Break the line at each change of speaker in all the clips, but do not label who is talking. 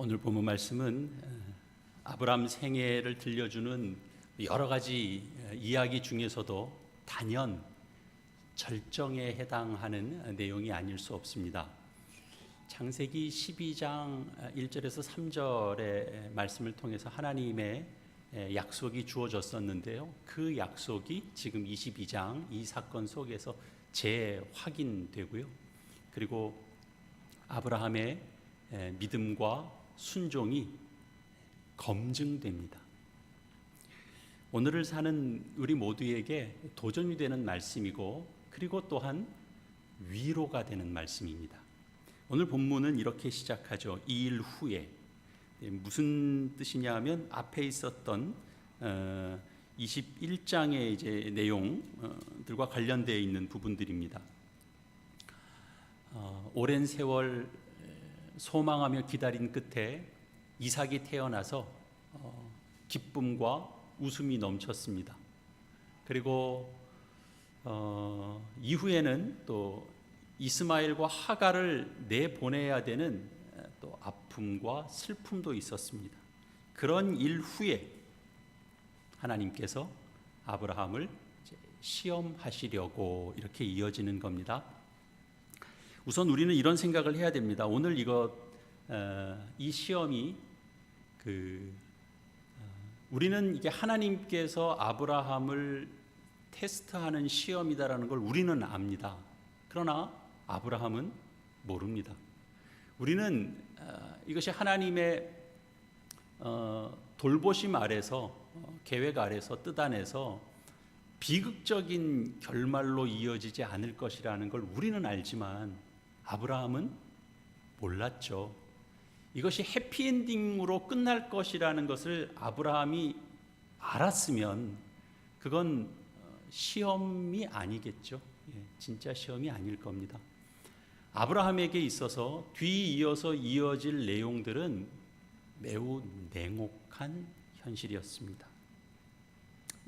오늘 본문 말씀은 아브라함 생애를 들려주는 여러 가지 이야기 중에서도 단연 절정에 해당하는 내용이 아닐 수 없습니다. 창세기 12장 1절에서 3절의 말씀을 통해서 하나님의 약속이 주어졌었는데요. 그 약속이 지금 22장 이 사건 속에서 재확인되고요. 그리고 아브라함의 믿음과 순종이 검증됩니다. 오늘을 사는 우리 모두에게 도전이 되는 말씀이고, 그리고 또한 위로가 되는 말씀입니다. 오늘 본문은 이렇게 시작하죠. 이 일 후에. 무슨 뜻이냐 하면 앞에 있었던 21장의 이제 내용들과 관련되어 있는 부분들입니다. 오랜 세월 소망하며 기다린 끝에 이삭이 태어나서 기쁨과 웃음이 넘쳤습니다. 그리고 이후에는 또 이스마엘과 하갈을 내보내야 되는 또 아픔과 슬픔도 있었습니다. 그런 일 후에 하나님께서 아브라함을 시험하시려고 이렇게 이어지는 겁니다. 우선 우리는 이런 생각을 해야 됩니다. 오늘 이 시험이 우리는 이게 하나님께서 아브라함을 테스트하는 시험이다라는 걸 우리는 압니다. 그러나 아브라함은 모릅니다. 우리는 이것이 하나님의 돌보심 아래서, 계획 아래서, 뜻 안에서 비극적인 결말로 이어지지 않을 것이라는 걸 우리는 알지만 아브라함은 몰랐죠. 이것이 해피엔딩으로 끝날 것이라는 것을 아브라함이 알았으면 그건 시험이 아니겠죠. 진짜 시험이 아닐 겁니다. 아브라함에게 있어서 뒤이어서 이어질 내용들은 매우 냉혹한 현실이었습니다.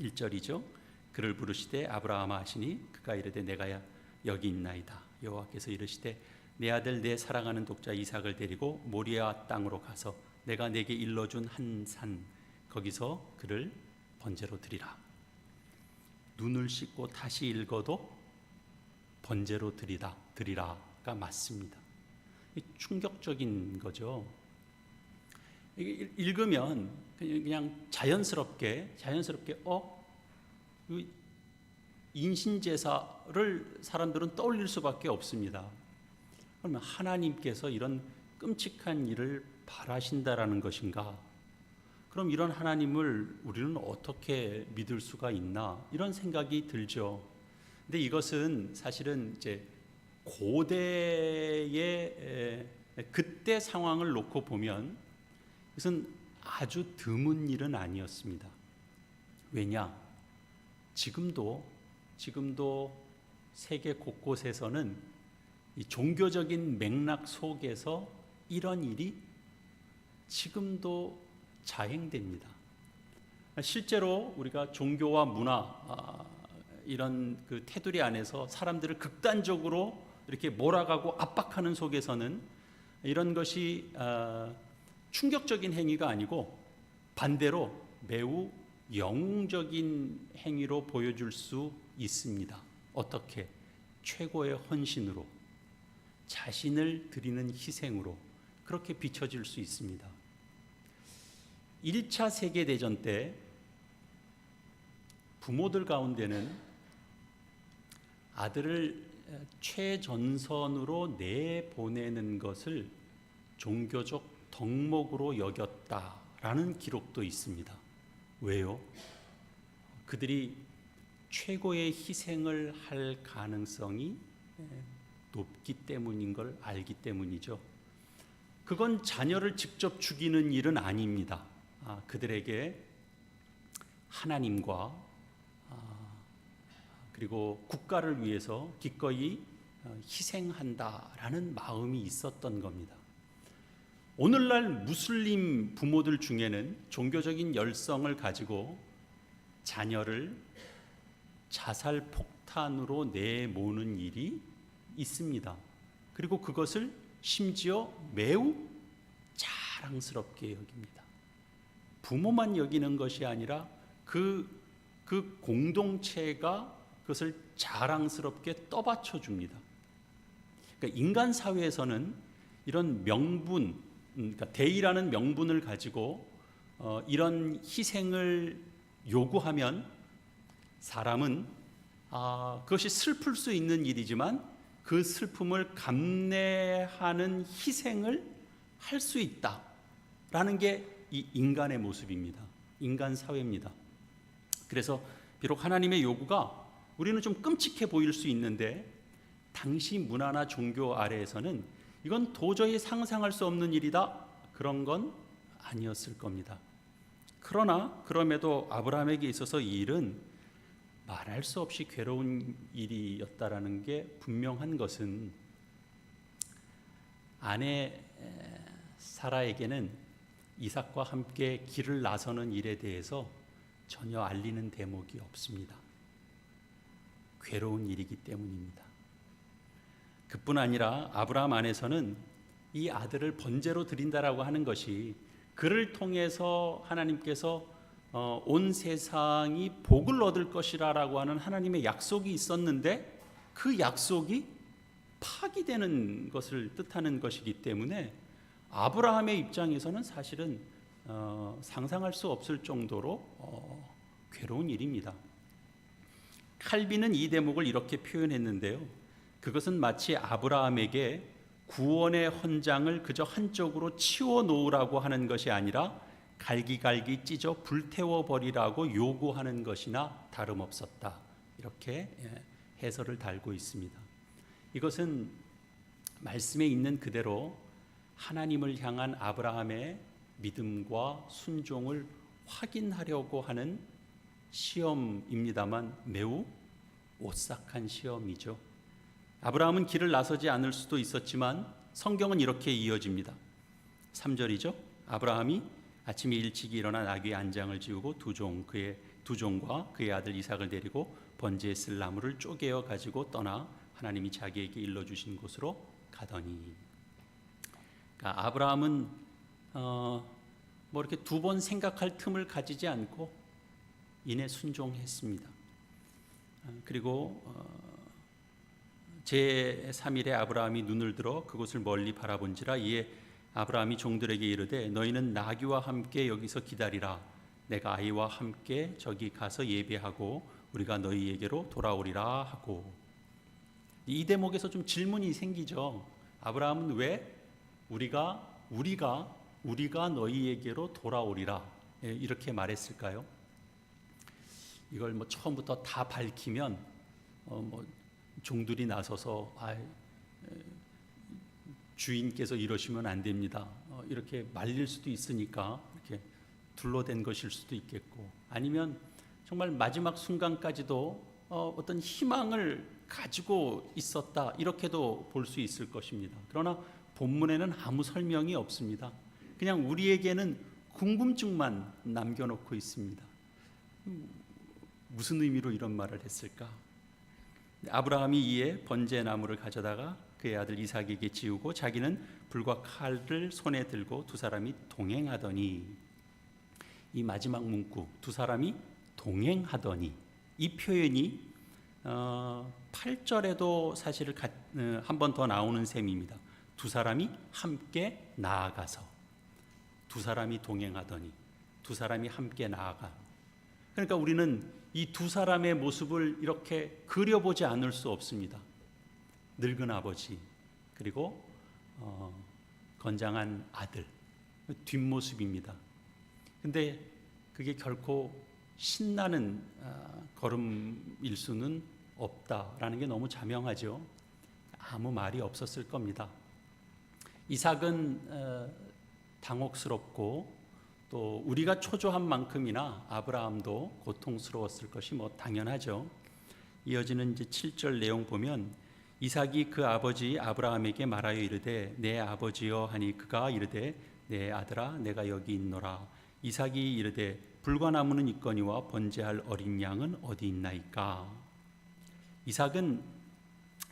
1절이죠. 그를 부르시되 아브라함아 하시니 그가 이르되 내가 여기 있나이다. 여호와께서 이르시되 내 아들 내 사랑하는 독자 이삭을 데리고 모리아 땅으로 가서 내가 내게 일러준 한 산 거기서 그를 번제로 드리라. 눈을 씻고 다시 읽어도 번제로 드리라가 맞습니다. 충격적인 거죠. 읽으면 그냥 자연스럽게 인신제사를 사람들은 떠올릴 수밖에 없습니다. 그러면 하나님께서 이런 끔찍한 일을 바라신다라는 것인가? 그럼 이런 하나님을 우리는 어떻게 믿을 수가 있나? 이런 생각이 들죠. 근데 이것은 사실은 이제 고대의 그때 상황을 놓고 보면 이것은 아주 드문 일은 아니었습니다. 왜냐? 지금도 세계 곳곳에서는 이 종교적인 맥락 속에서 이런 일이 지금도 자행됩니다. 실제로 우리가 종교와 문화 이런 그 테두리 안에서 사람들을 극단적으로 이렇게 몰아가고 압박하는 속에서는 이런 것이 충격적인 행위가 아니고 반대로 매우 영웅적인 행위로 보여줄 수 있습니다. 어떻게? 최고의 헌신으로, 자신을 드리는 희생으로 그렇게 비춰질 수 있습니다. 1차 세계대전 때 부모들 가운데는 아들을 최전선으로 내보내는 것을 종교적 덕목으로 여겼다라는 기록도 있습니다. 왜요? 그들이 최고의 희생을 할 가능성이 높기 때문인 걸 알기 때문이죠. 그건 자녀를 직접 죽이는 일은 아닙니다. 그들에게 하나님과 그리고 국가를 위해서 기꺼이 희생한다라는 마음이 있었던 겁니다. 오늘날 무슬림 부모들 중에는 종교적인 열성을 가지고 자녀를 자살 폭탄으로 내모는 일이 있습니다. 그리고 그것을 심지어 매우 자랑스럽게 여깁니다. 부모만 여기는 것이 아니라 그 공동체가 그것을 자랑스럽게 떠받쳐 줍니다. 그러니까 인간 사회에서는 이런 명분, 그러니까 대의라는 명분을 가지고 이런 희생을 요구하면 사람은 그것이 슬플 수 있는 일이지만 그 슬픔을 감내하는 희생을 할 수 있다라는 게 이 인간의 모습입니다. 인간 사회입니다. 그래서 비록 하나님의 요구가 우리는 좀 끔찍해 보일 수 있는데 당시 문화나 종교 아래에서는 이건 도저히 상상할 수 없는 일이다, 그런 건 아니었을 겁니다. 그러나 그럼에도 아브라함에게 있어서 이 일은 말할 수 없이 괴로운 일이었다라는 게 분명한 것은 아내 사라에게는 이삭과 함께 길을 나서는 일에 대해서 전혀 알리는 대목이 없습니다. 괴로운 일이기 때문입니다. 그뿐 아니라 아브라함 안에서는 이 아들을 번제로 드린다라고 하는 것이 그를 통해서 하나님께서 온 세상이 복을 얻을 것이라고 하는 하나님의 약속이 있었는데 그 약속이 파기되는 것을 뜻하는 것이기 때문에 아브라함의 입장에서는 사실은 상상할 수 없을 정도로 괴로운 일입니다. 칼빈은 이 대목을 이렇게 표현했는데요. 그것은 마치 아브라함에게 구원의 헌장을 그저 한쪽으로 치워 놓으라고 하는 것이 아니라 갈기갈기 찢어 불태워 버리라고 요구하는 것이나 다름없었다. 이렇게 해설을 달고 있습니다. 이것은 말씀에 있는 그대로 하나님을 향한 아브라함의 믿음과 순종을 확인하려고 하는 시험입니다만 매우 오싹한 시험이죠. 아브라함은 길을 나서지 않을 수도 있었지만 성경은 이렇게 이어집니다. 3절이죠. 아브라함이 아침에 일찍이 일어나 나귀의 안장을 지우고 그의 두 종과 그의 아들 이삭을 데리고 번제에 쓸 나무를 쪼개어 가지고 떠나 하나님이 자기에게 일러주신 곳으로 가더니. 그러니까 아브라함은 이렇게 두 번 생각할 틈을 가지지 않고 이내 순종했습니다. 그리고 제3일에 아브라함이 눈을 들어 그곳을 멀리 바라본지라 이에 아브라함이 종들에게 이르되 너희는 나귀와 함께 여기서 기다리라. 내가 아이와 함께 저기 가서 예배하고 우리가 너희에게로 돌아오리라 하고. 이 대목에서 좀 질문이 생기죠. 아브라함은 왜 우리가 너희에게로 돌아오리라 이렇게 말했을까요? 이걸 처음부터 다 밝히면 종들이 나서서 주인께서 이러시면 안 됩니다. 이렇게 말릴 수도 있으니까 이렇게 둘러댄 것일 수도 있겠고, 아니면 정말 마지막 순간까지도 어떤 희망을 가지고 있었다 이렇게도 볼 수 있을 것입니다. 그러나 본문에는 아무 설명이 없습니다. 그냥 우리에게는 궁금증만 남겨놓고 있습니다. 무슨 의미로 이런 말을 했을까? 아브라함이 이에 번제 나무를 가져다가 그의 아들 이삭에게 지우고 자기는 불과 칼을 손에 들고 두 사람이 동행하더니, 이 마지막 문구 두 사람이 동행하더니 이 표현이 8절에도 사실 한 번 더 나오는 셈입니다. 두 사람이 함께 나아가서, 두 사람이 동행하더니, 두 사람이 함께 나아가. 그러니까 우리는 이 두 사람의 모습을 이렇게 그려보지 않을 수 없습니다. 늙은 아버지 그리고 건장한 아들, 뒷모습입니다. 근데 그게 결코 신나는 걸음일 수는 없다라는 게 너무 자명하죠. 아무 말이 없었을 겁니다. 이삭은 당혹스럽고 또 우리가 초조한 만큼이나 아브라함도 고통스러웠을 것이 당연하죠. 이어지는 이제 7절 내용 보면 이삭이 그 아버지 아브라함에게 말하여 이르되 내 아버지여 하니 그가 이르되 내 아들아 내가 여기 있노라. 이삭이 이르되 불과나무는 있거니와 번제할 어린 양은 어디 있나이까. 이삭은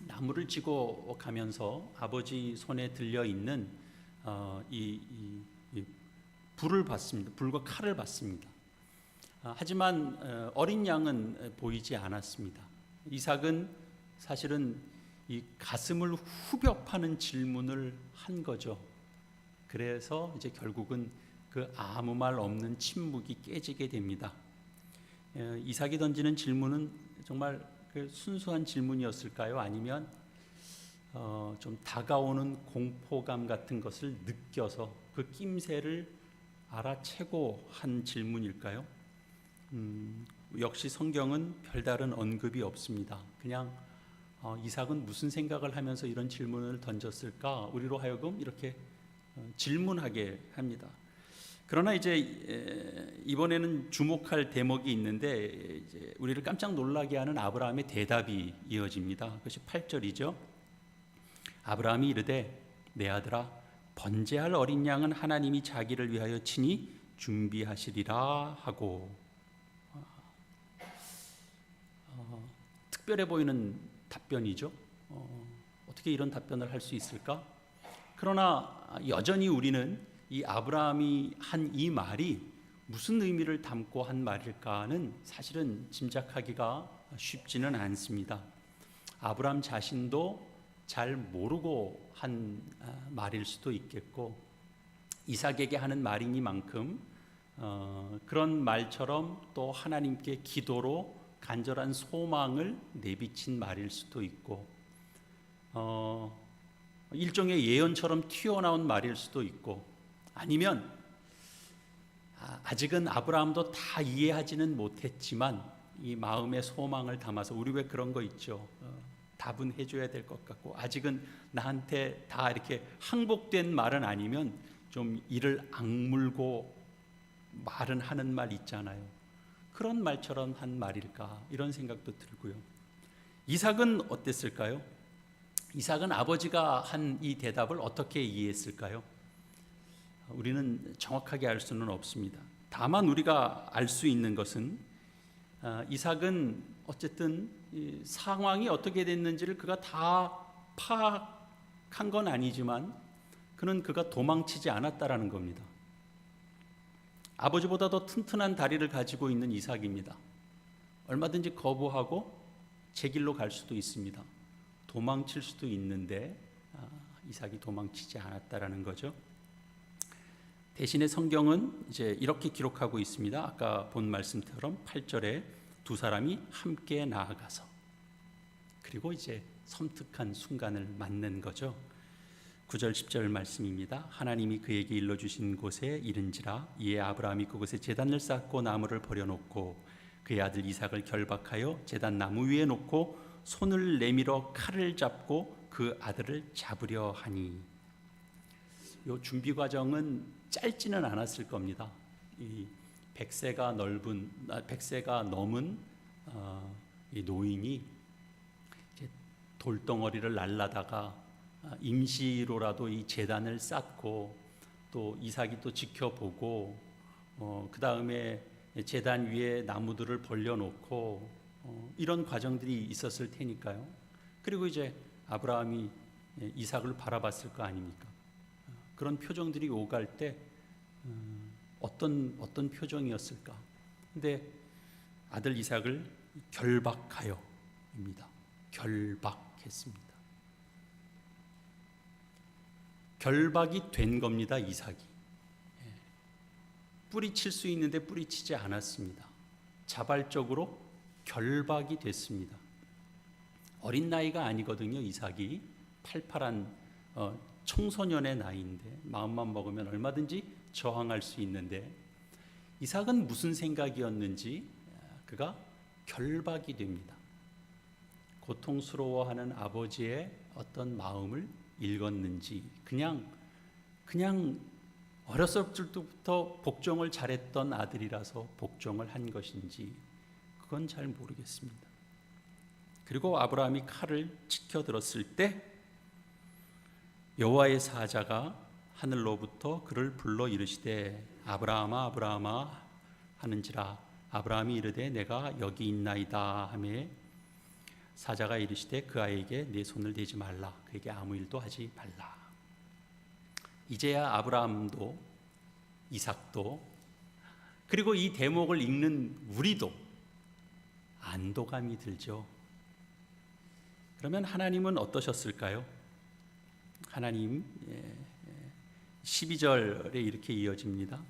나무를 지고 가면서 아버지 손에 들려 있는 이 이 불을 받습니다. 불과 칼을 받습니다. 하지만 어린 양은 보이지 않았습니다. 이삭은 사실은 이 가슴을 후벼 파는 질문을 한 거죠. 그래서 이제 결국은 그 아무 말 없는 침묵이 깨지게 됩니다. 이삭이 던지는 질문은 정말 그 순수한 질문이었을까요? 아니면 좀 다가오는 공포감 같은 것을 느껴서 그 낌새를 알아채고 한 질문일까요? 역시 성경은 별다른 언급이 없습니다. 그냥 이삭은 무슨 생각을 하면서 이런 질문을 던졌을까? 우리로 하여금 이렇게 질문하게 합니다. 그러나 이제 이번에는 주목할 대목이 있는데 이제 우리를 깜짝 놀라게 하는 아브라함의 대답이 이어집니다. 그것이 8절이죠. 아브라함이 이르되 내 아들아 번제할 어린 양은 하나님이 자기를 위하여 친히 준비하시리라 하고, 특별해 보이는 답변이죠. 어떻게 이런 답변을 할 수 있을까? 그러나 여전히 우리는 이 아브라함이 한 이 말이 무슨 의미를 담고 한 말일까는 사실은 짐작하기가 쉽지는 않습니다. 아브라함 자신도 잘 모르고 한 말일 수도 있겠고, 이삭에게 하는 말이니만큼 그런 말처럼 또 하나님께 기도로 간절한 소망을 내비친 말일 수도 있고, 일종의 예언처럼 튀어나온 말일 수도 있고, 아니면 아직은 아브라함도 다 이해하지는 못했지만 이 마음의 소망을 담아서, 우리 왜 그런 거 있죠? 답은 해줘야 될 것 같고 아직은 나한테 다 이렇게 항복된 말은 아니면 좀 이를 악물고 말은 하는 말 있잖아요. 그런 말처럼 한 말일까, 이런 생각도 들고요. 이삭은 어땠을까요? 이삭은 아버지가 한 이 대답을 어떻게 이해했을까요? 우리는 정확하게 알 수는 없습니다. 다만 우리가 알 수 있는 것은 이삭은 어쨌든 이 상황이 어떻게 됐는지를 그가 다 파악한 건 아니지만 그가 도망치지 않았다라는 겁니다. 아버지보다 더 튼튼한 다리를 가지고 있는 이삭입니다. 얼마든지 거부하고 제 길로 갈 수도 있습니다. 도망칠 수도 있는데 이삭이 도망치지 않았다라는 거죠. 대신에 성경은 이제 이렇게 기록하고 있습니다. 아까 본 말씀처럼 8절에 두 사람이 함께 나아가서, 그리고 이제 섬뜩한 순간을 맞는 거죠. 9절 10절 말씀입니다. 하나님이 그에게 일러주신 곳에 이른지라 이에 아브라함이 그곳에 제단을 쌓고 나무를 버려놓고 그의 아들 이삭을 결박하여 제단 나무 위에 놓고 손을 내밀어 칼을 잡고 그 아들을 잡으려 하니. 이 준비 과정은 짧지는 않았을 겁니다. 이 100세가 넘은 이 노인이 이제 돌덩어리를 날라다가 임시로라도 이 제단을 쌓고 또 이삭이 또 지켜보고 그 다음에 제단 위에 나무들을 벌려놓고 이런 과정들이 있었을 테니까요. 그리고 이제 아브라함이 이삭을 바라봤을 거 아닙니까? 그런 표정들이 오갈 때 어떤 표정이었을까? 근데 아들 이삭을 결박하여입니다. 결박했습니다. 결박이 된 겁니다. 이삭이 뿌리칠 수 있는데 뿌리치지 않았습니다. 자발적으로 결박이 됐습니다. 어린 나이가 아니거든요. 이삭이 팔팔한 청소년의 나이인데 마음만 먹으면 얼마든지 저항할 수 있는데, 이삭은 무슨 생각이었는지 그가 결박이 됩니다. 고통스러워하는 아버지의 어떤 마음을 읽었는지, 그냥 어렸을 때부터 복종을 잘했던 아들이라서 복종을 한 것인지 그건 잘 모르겠습니다. 그리고 아브라함이 칼을 치켜들었을 때 여호와의 사자가 하늘로부터 그를 불러 이르시되 아브라함아 아브라함아 하는지라. 아브라함이 이르되 내가 여기 있나이다 하매 사자가 이르시되 그 아이에게 내 손을 대지 말라, 그에게 아무 일도 하지 말라. 이제야 아브라함도 이삭도, 그리고 이 대목을 읽는 우리도 안도감이 들죠. 그러면 하나님은 어떠셨을까요? 하나님 12절에 이렇게 이어집니다.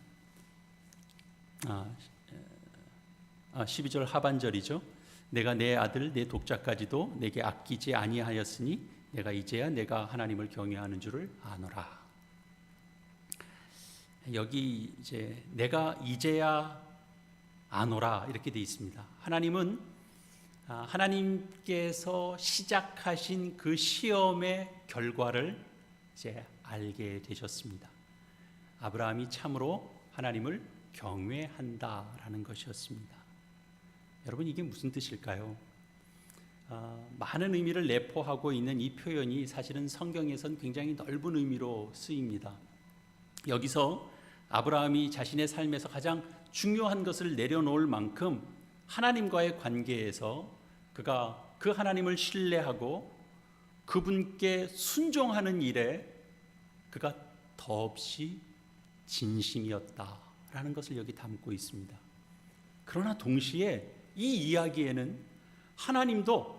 12절 하반절이죠. 내가 내 아들 내 독자까지도 내게 아끼지 아니하였으니 내가 이제야 내가 하나님을 경외하는 줄을 아노라. 여기 이제 내가 이제야 아노라 이렇게 되어 있습니다. 하나님은 하나님께서 시작하신 그 시험의 결과를 이제 알게 되셨습니다. 아브라함이 참으로 하나님을 경외한다라는 것이었습니다. 여러분, 이게 무슨 뜻일까요? 많은 의미를 내포하고 있는 이 표현이 사실은 성경에선 굉장히 넓은 의미로 쓰입니다. 여기서 아브라함이 자신의 삶에서 가장 중요한 것을 내려놓을 만큼 하나님과의 관계에서 그가 그 하나님을 신뢰하고 그분께 순종하는 일에 그가 더없이 진심이었다라는 것을 여기 담고 있습니다. 그러나 동시에 이 이야기에는 하나님도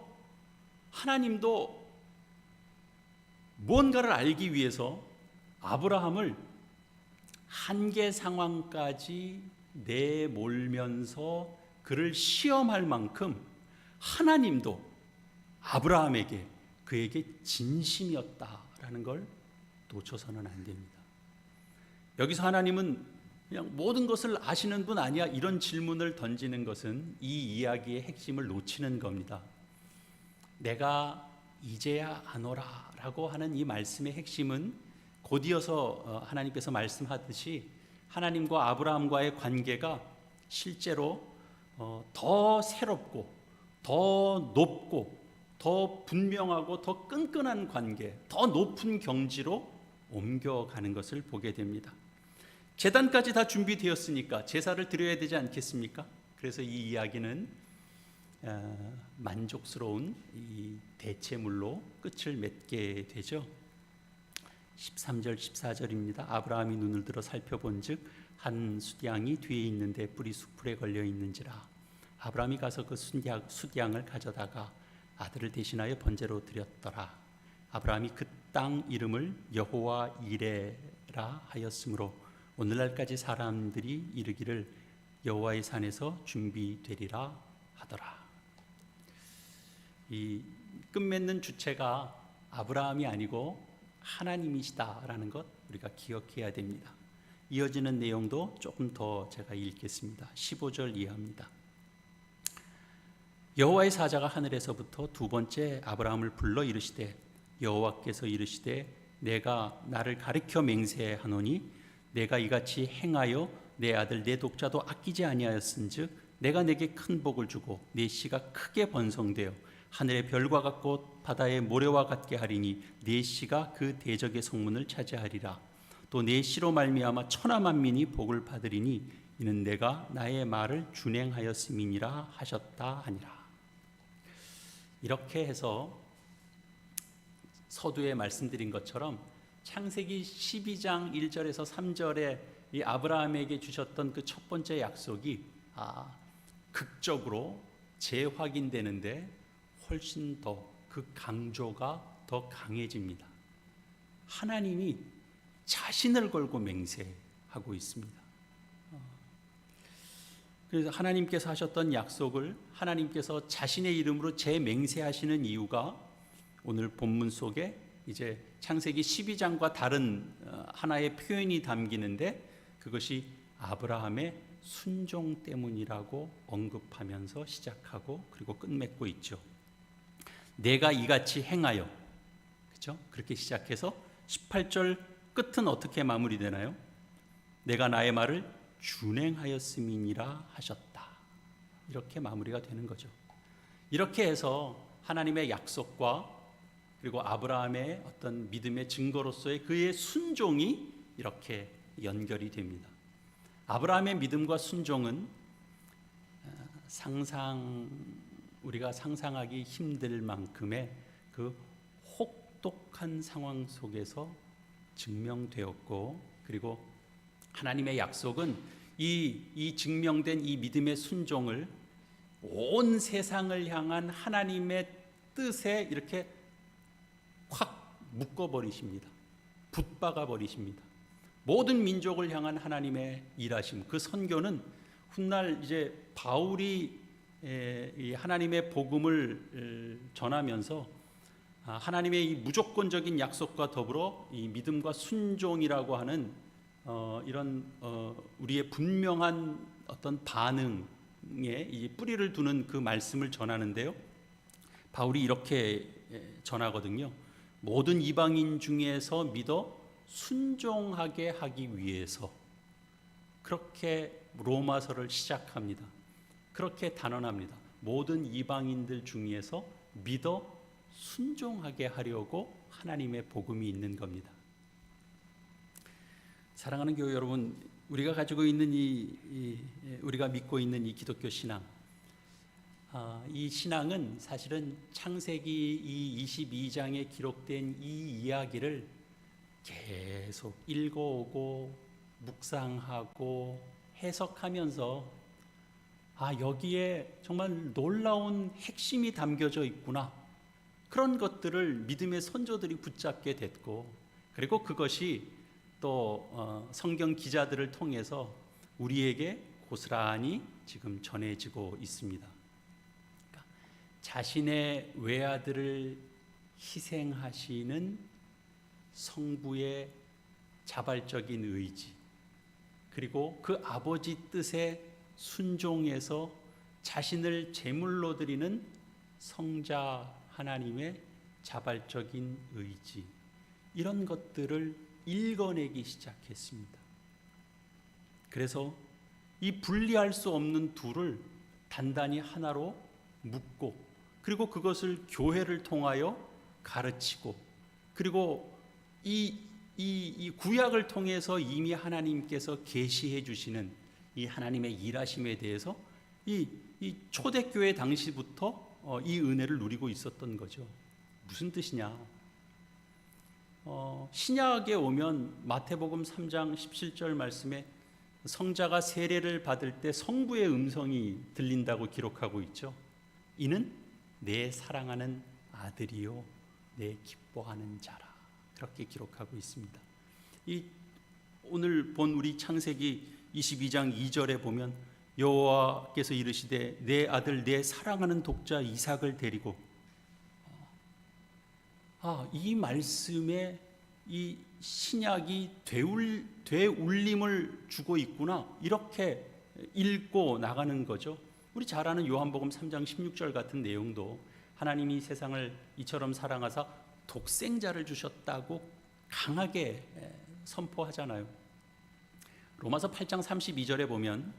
무언가를 알기 위해서 아브라함을 한계 상황까지 내몰면서 그를 시험할 만큼 하나님도 아브라함에게 그에게 진심이었다라는 걸 놓쳐서는 안 됩니다. 여기서 하나님은 그냥 모든 것을 아시는 분 아니야? 이런 질문을 던지는 것은 이 이야기의 핵심을 놓치는 겁니다. 내가 이제야 아노라 라고 하는 이 말씀의 핵심은 곧이어서 하나님께서 말씀하듯이 하나님과 아브라함과의 관계가 실제로 더 새롭고 더 높고 더 분명하고 더 끈끈한 관계, 더 높은 경지로 옮겨가는 것을 보게 됩니다. 제단까지 다 준비되었으니까 제사를 드려야 되지 않겠습니까? 그래서 이 이야기는 만족스러운 이 대체물로 끝을 맺게 되죠. 13절 14절입니다. 아브라함이 눈을 들어 살펴본즉 한 숫양이 뒤에 있는데 뿔이 수풀에 걸려 있는지라. 아브라함이 가서 그 숫양을 가져다가 아들을 대신하여 번제로 드렸더라. 아브라함이 그 땅 이름을 여호와 이레라 하였으므로 오늘날까지 사람들이 이르기를 여호와의 산에서 준비되리라 하더라. 이 끝맺는 주체가 아브라함이 아니고 하나님이시다라는 것 우리가 기억해야 됩니다. 이어지는 내용도 조금 더 제가 읽겠습니다. 15절 이하입니다. 여호와의 사자가 하늘에서부터 두 번째 아브라함을 불러 이르시되 여호와께서 이르시되 내가 나를 가리켜 맹세하노니 내가 이같이 행하여 내 아들 내 독자도 아끼지 아니하였은즉 내가 내게 큰 복을 주고 내 씨가 크게 번성되어 하늘의 별과 같고 바다의 모래와 같게 하리니 내 씨가 그 대적의 성문을 차지하리라. 또 내 씨로 말미암아 천하 만민이 복을 받으리니 이는 내가 나의 말을 준행하였음이니라 하셨다 하니라. 이렇게 해서 서두에 말씀드린 것처럼 창세기 12장 1절에서 3절에 이 아브라함에게 주셨던 그 첫 번째 약속이 극적으로 재확인되는데 훨씬 더 그 강조가 더 강해집니다. 하나님이 자신을 걸고 맹세하고 있습니다. 그래서 하나님께서 하셨던 약속을 하나님께서 자신의 이름으로 재맹세하시는 이유가 오늘 본문 속에 이제 창세기 12장과 다른 하나의 표현이 담기는데 그것이 아브라함의 순종 때문이라고 언급하면서 시작하고 그리고 끝맺고 있죠. 내가 이같이 행하여, 그렇죠? 그렇게 시작해서 18절 끝은 어떻게 마무리되나요? 내가 나의 말을 준행하였음이니라 하셨다. 이렇게 마무리가 되는 거죠. 이렇게 해서 하나님의 약속과 그리고 아브라함의 어떤 믿음의 증거로서의 그의 순종이 이렇게 연결이 됩니다. 아브라함의 믿음과 순종은 우리가 상상하기 힘들 만큼의 그 혹독한 상황 속에서 증명되었고 그리고 하나님의 약속은 이 증명된 이 믿음의 순종을 온 세상을 향한 하나님의 뜻에 이렇게 확 묶어버리십니다. 붙박아 버리십니다. 모든 민족을 향한 하나님의 일하심, 그 선교는 훗날 이제 바울이 이 하나님의 복음을 전하면서 하나님의 이 무조건적인 약속과 더불어 이 믿음과 순종이라고 하는 이런 우리의 분명한 어떤 반응에 이 뿌리를 두는 그 말씀을 전하는데요. 바울이 이렇게 전하거든요. 모든 이방인 중에서 믿어 순종하게 하기 위해서, 그렇게 로마서를 시작합니다. 그렇게 단언합니다. 모든 이방인들 중에서 믿어 순종하게 하려고 하나님의 복음이 있는 겁니다. 사랑하는 교회 여러분, 우리가 가지고 있는 우리가 믿고 있는 이 기독교 신앙, 이 신앙은 사실은 창세기 이 22장에 기록된 이 이야기를 계속 읽어오고 묵상하고 해석하면서 여기에 정말 놀라운 핵심이 담겨져 있구나, 그런 것들을 믿음의 선조들이 붙잡게 됐고, 그리고 그것이 또 성경 기자들을 통해서 우리에게 고스란히 지금 전해지고 있습니다. 그러니까 자신의 외아들을 희생하시는 성부의 자발적인 의지, 그리고 그 아버지 뜻에 순종해서 자신을 제물로 드리는 성자 하나님의 자발적인 의지, 이런 것들을 읽어내기 시작했습니다. 그래서 이 분리할 수 없는 둘을 단단히 하나로 묶고, 그리고 그것을 교회를 통하여 가르치고, 그리고 이 구약을 통해서 이미 하나님께서 계시해 주시는 이 하나님의 일하심에 대해서 이 초대교회 당시부터 이 은혜를 누리고 있었던 거죠. 무슨 뜻이냐? 신약에 오면 마태복음 3장 17절 말씀에 성자가 세례를 받을 때 성부의 음성이 들린다고 기록하고 있죠. 이는 내 사랑하는 아들이요 내 기뻐하는 자라, 그렇게 기록하고 있습니다. 오늘 본 우리 창세기 22장 2절에 보면 여호와께서 이르시되 내 아들 내 사랑하는 독자 이삭을 데리고, 이 말씀에 이 신약이 되울림을 주고 있구나, 이렇게 읽고 나가는 거죠. 우리 잘 아는 요한복음 3장 16절 같은 내용도 하나님이 세상을 이처럼 사랑하사 독생자를 주셨다고 강하게 선포하잖아요. 로마서 8장 32절에 보면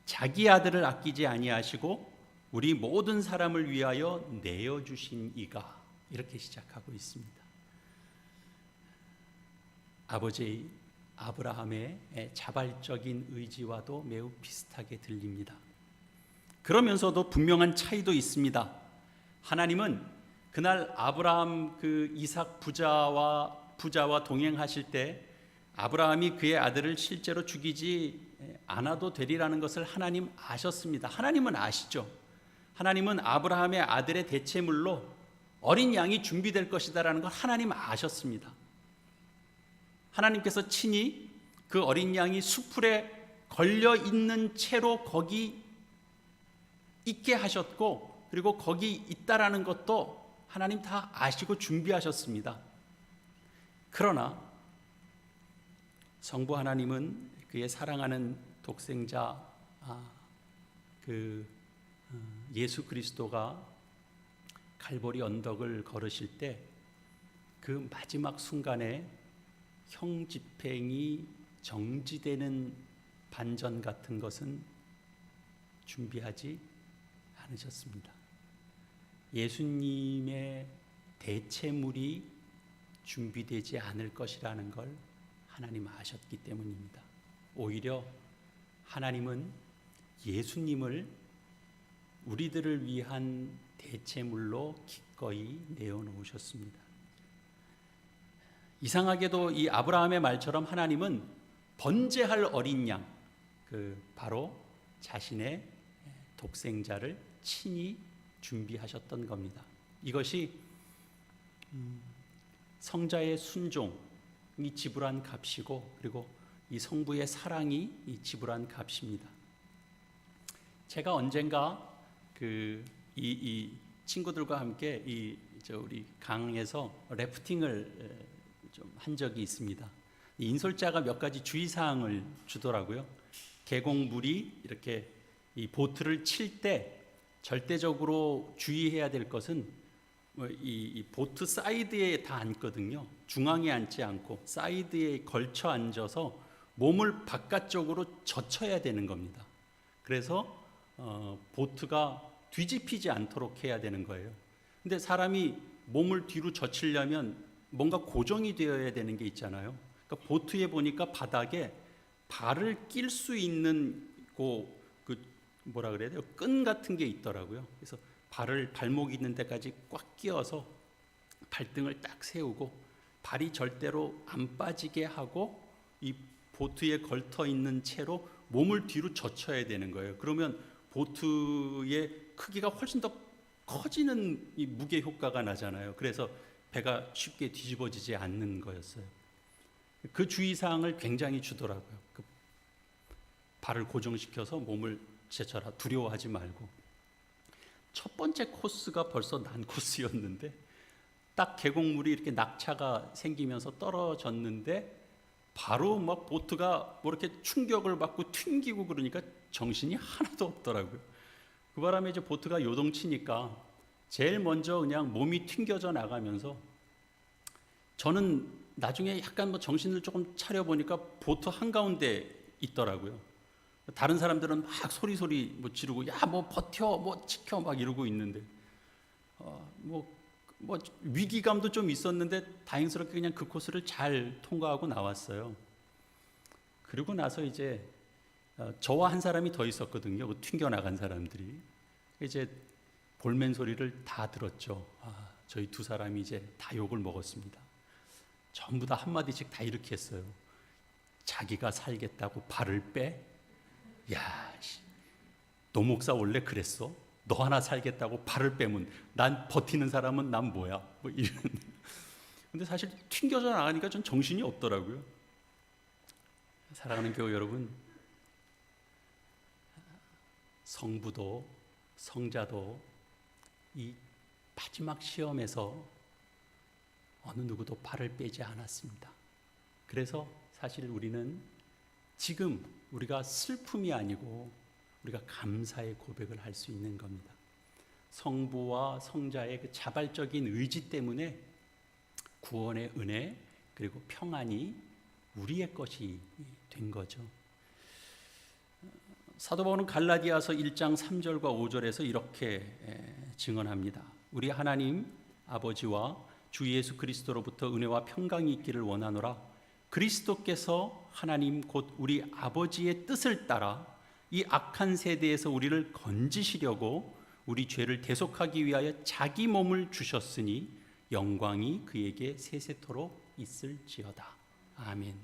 자기 아들을 아끼지 아니하시고 우리 모든 사람을 위하여 내어주신 이가, 이렇게 시작하고 있습니다. 아버지 아브라함의 자발적인 의지와도 매우 비슷하게 들립니다. 그러면서도 분명한 차이도 있습니다. 하나님은 그날 아브라함 그 이삭 부자와 동행하실 때 아브라함이 그의 아들을 실제로 죽이지 않아도 되리라는 것을 하나님 아셨습니다. 하나님은 아시죠. 하나님은 아브라함의 아들의 대체물로 어린 양이 준비될 것이다라는 걸 하나님 아셨습니다. 하나님께서 친히 그 어린 양이 수풀에 걸려 있는 채로 거기 있게 하셨고, 그리고 거기 있다라는 것도 하나님 다 아시고 준비하셨습니다. 그러나 성부 하나님은 그의 사랑하는 독생자 예수 그리스도가 갈보리 언덕을 걸으실 때 그 마지막 순간에 형 집행이 정지되는 반전 같은 것은 준비하지 않으셨습니다. 예수님의 대체물이 준비되지 않을 것이라는 걸 하나님 아셨기 때문입니다. 오히려 하나님은 예수님을 우리들을 위한 대체물로 기꺼이 내어놓으셨습니다. 이상하게도 이 아브라함의 말처럼 하나님은 번제할 어린 양, 바로 자신의 독생자를 친히 준비하셨던 겁니다. 이것이 성자의 순종이 지불한 값이고, 그리고 이 성부의 사랑이 이 지불한 값입니다. 제가 언젠가 이 친구들과 함께 우리 강에서 래프팅을 좀 한 적이 있습니다. 이 인솔자가 몇 가지 주의사항을 주더라고요. 계곡물이 이렇게 이 보트를 칠 때 절대적으로 주의해야 될 것은 이 보트 사이드에 다 앉거든요. 중앙에 앉지 않고 사이드에 걸쳐 앉아서 몸을 바깥쪽으로 젖혀야 되는 겁니다. 그래서 보트가 뒤집히지 않도록 해야 되는 거예요. 근데 사람이 몸을 뒤로 젖히려면 뭔가 고정이 되어야 되는 게 있잖아요. 그러니까 보트에 보니까 바닥에 발을 낄 수 있는 뭐라 그래야 돼요? 끈 같은 게 있더라고요. 그래서 발목 있는 데까지 꽉 끼워서 발등을 딱 세우고 발이 절대로 안 빠지게 하고 이 보트에 걸터 있는 채로 몸을 뒤로 젖혀야 되는 거예요. 그러면 보트의 크기가 훨씬 더 커지는 이 무게 효과가 나잖아요. 그래서 배가 쉽게 뒤집어지지 않는 거였어요. 그 주의사항을 굉장히 주더라고요. 발을 고정시켜서 몸을 제쳐라, 두려워하지 말고. 첫 번째 코스가 벌써 난 코스였는데 딱 계곡물이 이렇게 낙차가 생기면서 떨어졌는데 바로 막 보트가 뭐 이렇게 충격을 받고 튕기고 그러니까 정신이 하나도 없더라고요. 그 바람에 이제 보트가 요동치니까 제일 먼저 그냥 몸이 튕겨져 나가면서 저는 나중에 약간 정신을 조금 차려보니까 보트 한가운데 있더라고요. 다른 사람들은 막 소리 지르고 야 뭐 버텨 뭐 지켜 막 이러고 있는데 뭐 위기감도 좀 있었는데 다행스럽게 그냥 그 코스를 잘 통과하고 나왔어요. 그리고 나서 이제 저와 한 사람이 더 있었거든요. 그 튕겨나간 사람들이. 이제 볼멘 소리를 다 들었죠. 저희 두 사람이 이제 다 욕을 먹었습니다. 전부 다 한마디씩 다 이렇게 했어요. 자기가 살겠다고 발을 빼? 야, 너 목사 원래 그랬어? 너 하나 살겠다고 발을 빼면 난 버티는 사람은 난 뭐야? 뭐 이런. 근데 사실 튕겨져 나가니까 전 정신이 없더라고요. 사랑하는 교회 여러분, 성부도 성자도 이 마지막 시험에서 어느 누구도 발을 빼지 않았습니다. 그래서 사실 우리는 지금 우리가 슬픔이 아니고 우리가 감사의 고백을 할 수 있는 겁니다. 성부와 성자의 그 자발적인 의지 때문에 구원의 은혜 그리고 평안이 우리의 것이 된 거죠. 사도 바울은 갈라디아서 1장 3절과 5절에서 이렇게 증언합니다. 우리 하나님 아버지와 주 예수 그리스도로부터 은혜와 평강이 있기를 원하노라. 그리스도께서 하나님 곧 우리 아버지의 뜻을 따라 이 악한 세대에서 우리를 건지시려고 우리 죄를 대속하기 위하여 자기 몸을 주셨으니 영광이 그에게 세세토록 있을지어다. 아멘.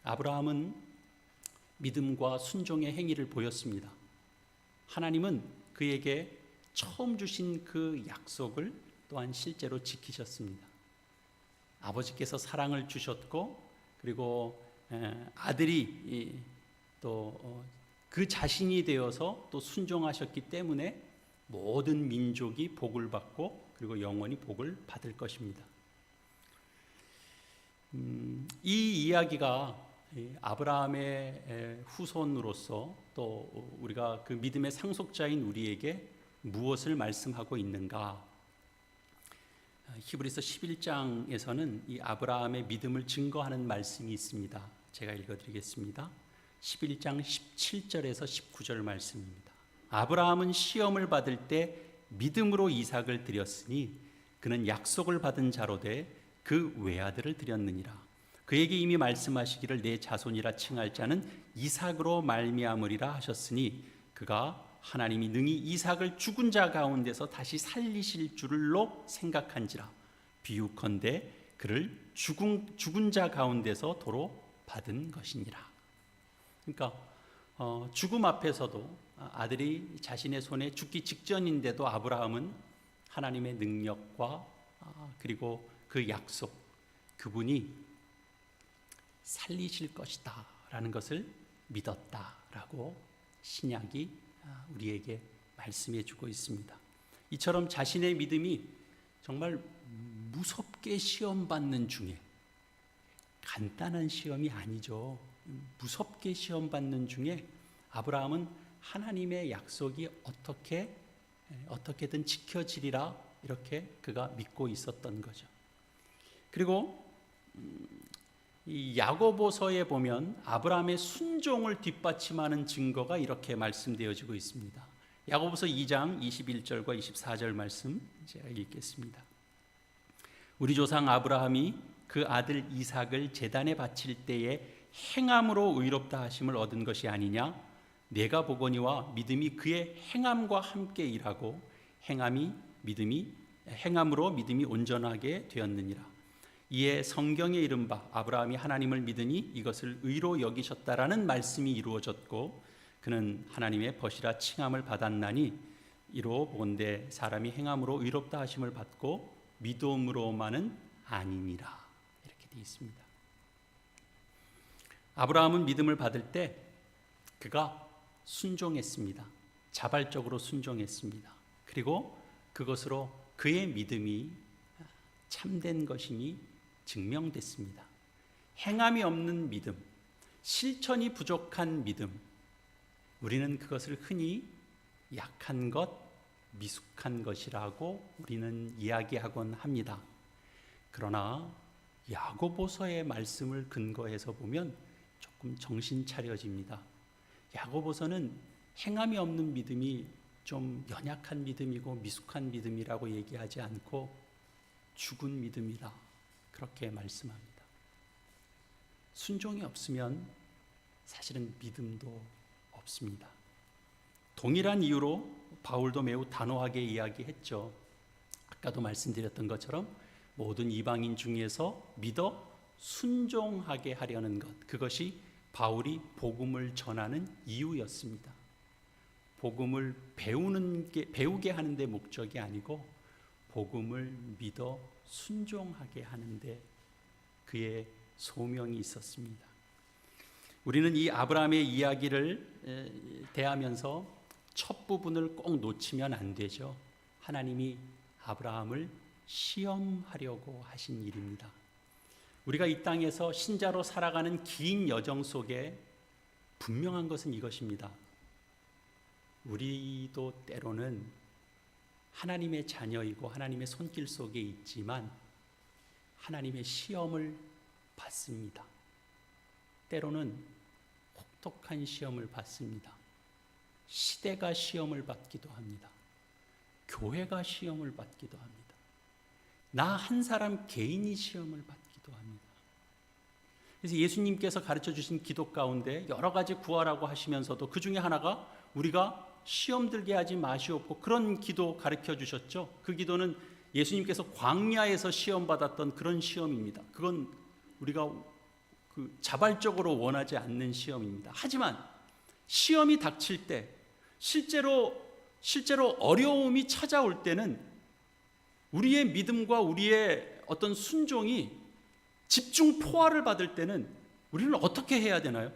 아브라함은 믿음과 순종의 행위를 보였습니다. 하나님은 그에게 처음 주신 그 약속을 또한 실제로 지키셨습니다. 아버지께서 사랑을 주셨고 그리고 아들이 또 그 자신이 되어서 또 순종하셨기 때문에 모든 민족이 복을 받고 그리고 영원히 복을 받을 것입니다. 이 이야기가 아브라함의 후손으로서 또 우리가 그 믿음의 상속자인 우리에게 무엇을 말씀하고 있는가? 히브리서 11장에서는 이 아브라함의 믿음을 증거하는 말씀이 있습니다. 제가 읽어드리겠습니다. 11장 17절에서 19절 말씀입니다. 아브라함은 시험을 받을 때 믿음으로 이삭을 드렸으니 그는 약속을 받은 자로 돼 그 외아들을 드렸느니라. 그에게 이미 말씀하시기를 내 자손이라 칭할 자는 이삭으로 말미암으리라 하셨으니 그가 하나님이 능히 이삭을 죽은 자 가운데서 다시 살리실 줄로 생각한지라. 비유컨대 그를 죽은 자 가운데서 도로 받은 것이니라. 그러니까 죽음 앞에서도 아들이 자신의 손에 죽기 직전인데도 아브라함은 하나님의 능력과 그리고 그 약속, 그분이 살리실 것이다 라는 것을 믿었다라고 신약이 우리에게 말씀해 주고 있습니다. 이처럼 자신의 믿음이 정말 무섭게 시험받는 중에, 간단한 시험이 아니죠, 무섭게 시험받는 중에 아브라함은 하나님의 약속이 어떻게든 지켜지리라 이렇게 그가 믿고 있었던 거죠. 그리고 이 야고보서에 보면 아브라함의 순종을 뒷받침하는 증거가 이렇게 말씀되어지고 있습니다. 야고보서 2장 21절과 24절 말씀 제가 읽겠습니다. 우리 조상 아브라함이 그 아들 이삭을 제단에 바칠 때에 행함으로 의롭다 하심을 얻은 것이 아니냐? 내가 보거니와 믿음이 그의 행함과 함께 일하고 행함으로 믿음이 온전하게 되었느니라. 이에 성경에 이른바 아브라함이 하나님을 믿으니 이것을 의로 여기셨다라는 말씀이 이루어졌고 그는 하나님의 벗이라 칭함을 받았나니 이로 본데 사람이 행함으로 의롭다 하심을 받고 믿음으로만은 아니니라. 이렇게 되어 있습니다. 아브라함은 믿음을 받을 때 그가 순종했습니다. 자발적으로 순종했습니다. 그리고 그것으로 그의 믿음이 참된 것이니 증명됐습니다. 행함이 없는 믿음, 실천이 부족한 믿음, 우리는 그것을 흔히 약한 것, 미숙한 것이라고 우리는 이야기하곤 합니다. 그러나 야고보서의 말씀을 근거해서 보면 조금 정신 차려집니다. 야고보서는 행함이 없는 믿음이 좀 연약한 믿음이고 미숙한 믿음이라고 얘기하지 않고 죽은 믿음이라 그렇게 말씀합니다. 순종이 없으면 사실은 믿음도 없습니다. 동일한 이유로 바울도 매우 단호하게 이야기했죠. 아까도 말씀드렸던 것처럼 모든 이방인 중에서 믿어 순종하게 하려는 것, 그것이 바울이 복음을 전하는 이유였습니다. 복음을 배우게 하는 데 목적이 아니고 복음을 믿어 순종하게 하는데 그의 소명이 있었습니다. 우리는 이 아브라함의 이야기를 대하면서 첫 부분을 꼭 놓치면 안 되죠. 하나님이 아브라함을 시험하려고 하신 일입니다. 우리가 이 땅에서 신자로 살아가는 긴 여정 속에 분명한 것은 이것입니다. 우리도 때로는 하나님의 자녀이고 하나님의 손길 속에 있지만 하나님의 시험을 받습니다. 때로는 혹독한 시험을 받습니다. 시대가 시험을 받기도 합니다. 교회가 시험을 받기도 합니다. 나 한 사람 개인이 시험을 받기도 합니다. 그래서 예수님께서 가르쳐 주신 기도 가운데 여러 가지 구하라고 하시면서도 그 중에 하나가 우리가 시험 들게 하지 마시옵고 그런 기도 가르쳐 주셨죠. 그 기도는 예수님께서 광야에서 시험 받았던 그런 시험입니다. 그건 우리가 자발적으로 원하지 않는 시험입니다. 하지만 시험이 닥칠 때 실제로 어려움이 찾아올 때는 우리의 믿음과 우리의 어떤 순종이 집중 포화를 받을 때는 우리는 어떻게 해야 되나요?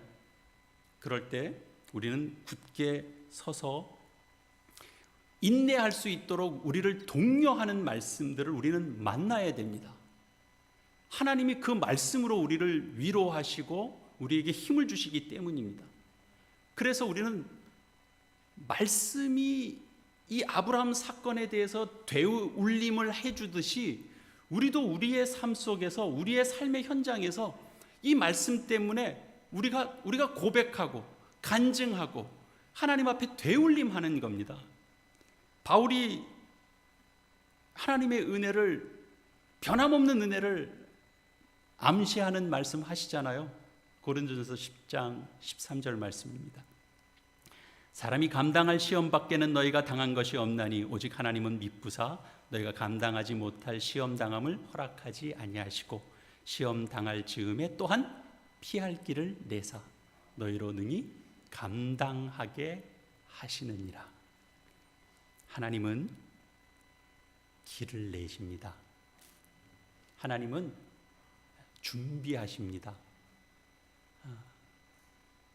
그럴 때 우리는 굳게 서서 인내할 수 있도록 우리를 독려하는 말씀들을 우리는 만나야 됩니다. 하나님이 그 말씀으로 우리를 위로하시고 우리에게 힘을 주시기 때문입니다. 그래서 우리는 말씀이 이 아브라함 사건에 대해서 되울림을 해주듯이 우리도 우리의 삶 속에서 우리의 삶의 현장에서 이 말씀 때문에 우리가 고백하고 간증하고 하나님 앞에 되울림하는 겁니다. 바울이 하나님의 은혜를, 변함없는 은혜를 암시하는 말씀 하시잖아요. 고린도전서 10장 13절 말씀입니다. 사람이 감당할 시험 밖에는 너희가 당한 것이 없나니 오직 하나님은 미쁘사 너희가 감당하지 못할 시험 당함을 허락하지 아니하시고 시험 당할 즈음에 또한 피할 길을 내사 너희로 능히 감당하게 하시느니라. 하나님은 길을 내십니다. 하나님은 준비하십니다.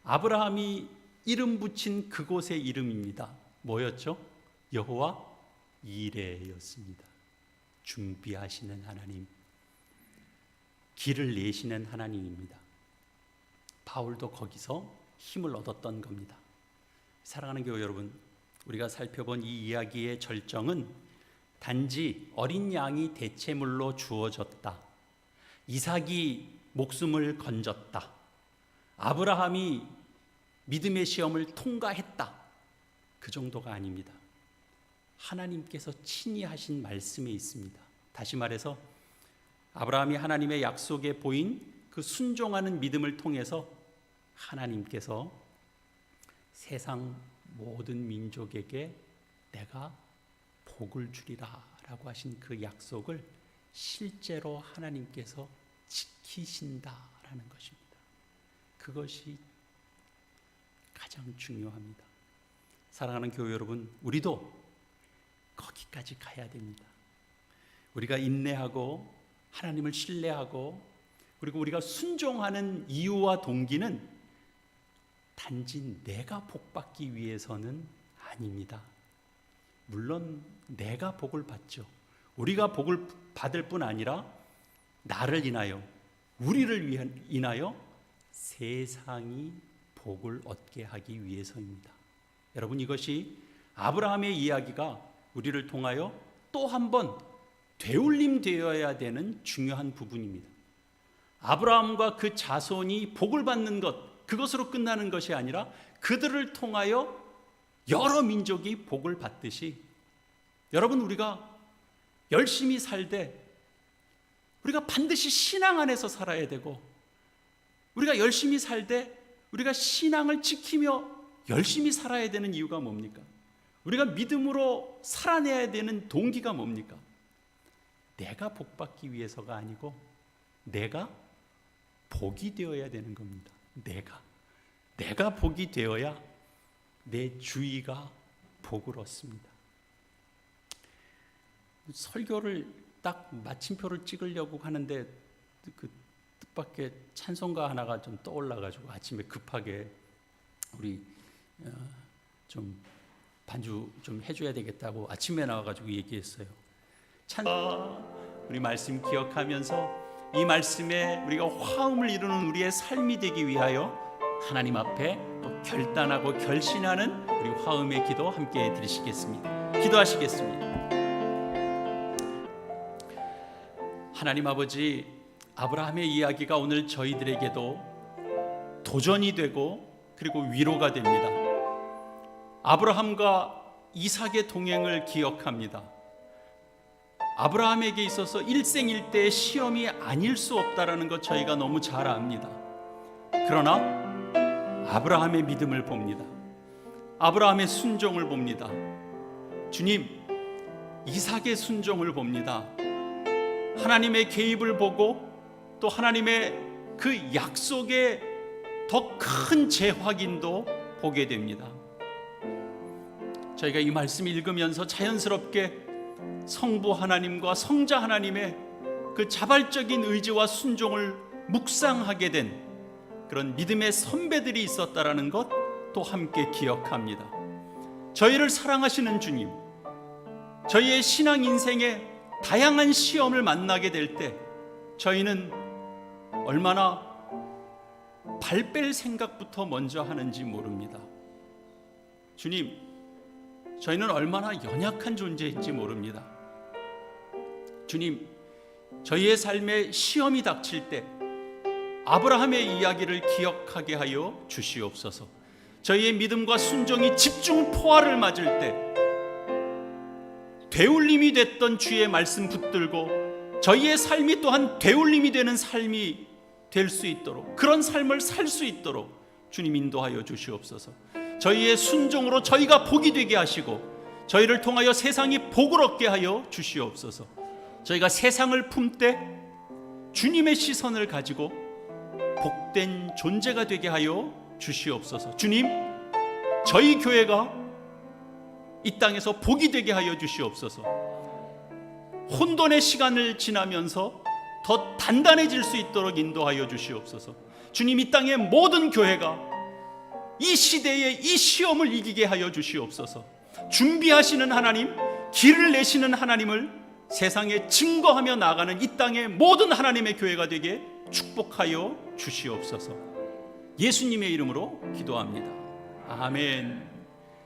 아브라함이 이름 붙인 그곳의 이름입니다. 뭐였죠? 여호와 이레였습니다. 준비하시는 하나님, 길을 내시는 하나님입니다. 바울도 거기서 힘을 얻었던 겁니다. 사랑하는 교회 여러분, 우리가 살펴본 이 이야기의 절정은 단지 어린 양이 대체물로 주어졌다, 이삭이 목숨을 건졌다, 아브라함이 믿음의 시험을 통과했다, 그 정도가 아닙니다. 하나님께서 친히 하신 말씀에 있습니다. 다시 말해서 아브라함이 하나님의 약속에 보인 그 순종하는 믿음을 통해서 하나님께서 세상 모든 민족에게 내가 복을 주리라 라고 하신 그 약속을 실제로 하나님께서 지키신다라는 것입니다. 그것이 가장 중요합니다. 사랑하는 교회 여러분, 우리도 거기까지 가야 됩니다. 우리가 인내하고 하나님을 신뢰하고 그리고 우리가 순종하는 이유와 동기는 단지 내가 복받기 위해서는 아닙니다. 물론 내가 복을 받죠. 우리가 복을 받을 뿐 아니라 나를 인하여, 우리를 인하여 세상이 복을 얻게 하기 위해서입니다. 여러분, 이것이 아브라함의 이야기가 우리를 통하여 또 한 번 되울림되어야 되는 중요한 부분입니다. 아브라함과 그 자손이 복을 받는 것, 그것으로 끝나는 것이 아니라 그들을 통하여 여러 민족이 복을 받듯이, 여러분, 우리가 열심히 살되 우리가 반드시 신앙 안에서 살아야 되고, 우리가 열심히 살되 우리가 신앙을 지키며 열심히 살아야 되는 이유가 뭡니까? 우리가 믿음으로 살아내야 되는 동기가 뭡니까? 내가 복받기 위해서가 아니고 내가 복이 되어야 되는 겁니다. 내가 복이 되어야 내 주위가 복을 얻습니다. 설교를 딱 마침표를 찍으려고 하는데 그 뜻밖의 찬송가 하나가 좀 떠올라가지고 아침에 급하게 우리 좀 반주 좀 해줘야 되겠다고 아침에 나와가지고 얘기했어요. 우리 말씀 기억하면서 이 말씀에 우리가 화음을 이루는 우리의 삶이 되기 위하여 하나님 앞에 또 결단하고 결신하는 우리 화음의 기도 함께 드리시겠습니다. 기도하시겠습니다. 하나님 아버지, 아브라함의 이야기가 오늘 저희들에게도 도전이 되고 그리고 위로가 됩니다. 아브라함과 이삭의 동행을 기억합니다. 아브라함에게 있어서 일생일대의 시험이 아닐 수 없다라는 것 저희가 너무 잘 압니다. 그러나 아브라함의 믿음을 봅니다. 아브라함의 순종을 봅니다. 주님, 이삭의 순종을 봅니다. 하나님의 개입을 보고 또 하나님의 그 약속의 더 큰 재확인도 보게 됩니다. 저희가 이 말씀 읽으면서 자연스럽게 성부 하나님과 성자 하나님의 그 자발적인 의지와 순종을 묵상하게 된 그런 믿음의 선배들이 있었다라는 것 또 함께 기억합니다. 저희를 사랑하시는 주님, 저희의 신앙 인생에 다양한 시험을 만나게 될 때 저희는 얼마나 발 뺄 생각부터 먼저 하는지 모릅니다. 주님, 저희는 얼마나 연약한 존재인지 모릅니다. 주님, 저희의 삶에 시험이 닥칠 때 아브라함의 이야기를 기억하게 하여 주시옵소서. 저희의 믿음과 순종이 집중 포화를 맞을 때 되울림이 됐던 주의 말씀 붙들고 저희의 삶이 또한 되울림이 되는 삶이 될 수 있도록, 그런 삶을 살 수 있도록 주님 인도하여 주시옵소서. 저희의 순종으로 저희가 복이 되게 하시고 저희를 통하여 세상이 복을 얻게 하여 주시옵소서. 저희가 세상을 품때 주님의 시선을 가지고 복된 존재가 되게 하여 주시옵소서. 주님, 저희 교회가 이 땅에서 복이 되게 하여 주시옵소서. 혼돈의 시간을 지나면서 더 단단해질 수 있도록 인도하여 주시옵소서. 주님, 이 땅의 모든 교회가 이 시대의 이 시험을 이기게 하여 주시옵소서. 준비하시는 하나님, 길을 내시는 하나님을 세상에 증거하며 나가는 이 땅의 모든 하나님의 교회가 되게 축복하여 주시옵소서. 예수님의 이름으로 기도합니다. 아멘.